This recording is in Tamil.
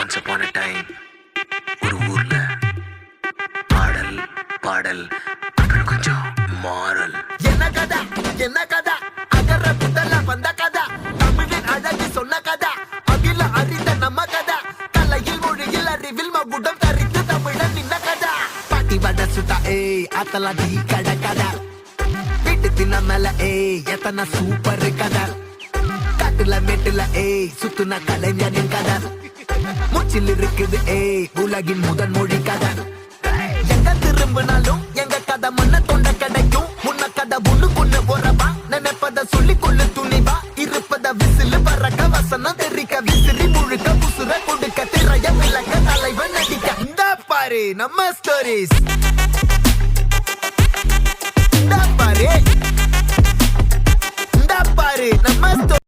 ஒன்ஸ் அப்பான் a டைம் ஒரு ஊர்ல பாடல் பாடல் அப்புறம் கொஞ்சம் மாறல். என்ன கதை அகர புத்தல வந்த கதை, தமிழின் அழகு சொன்ன கதை, அகில அறிந்த நம்ம கதை, கலையில் மொழியில் அறிவில் மகுடம் தரித்து தமிழன் நின்ன கதை. பாட்டி வட சுட்டா அத்தலா டீ கடை கதை, வீட்டு தின்ன மேல எத்தனை சூப்பர் கதை, காட்டுல மேட்டுல சுத்துன கலைஞனின் கதை, மூச்சில் இருக்குது உலகின் முதன் மொழி கதை. எங்க திரும்பினாலும் எங்க கதை மண்ண தொண்ட கிடைக்கும், முன்ன கதை ஒண்ணு போறவா, நினைப்பத சொல்லி கொள்ளு துணிவா, இருப்பத விசிலு பறக்க வசனம் தெரிக்க விசிறி முழுக்க புசுர கொடுக்க திரைய விளக்க தலைவன் நடிக்க. இந்த பாரு நம்ம ஸ்டோரிஸ், இந்த பாரு நம்ம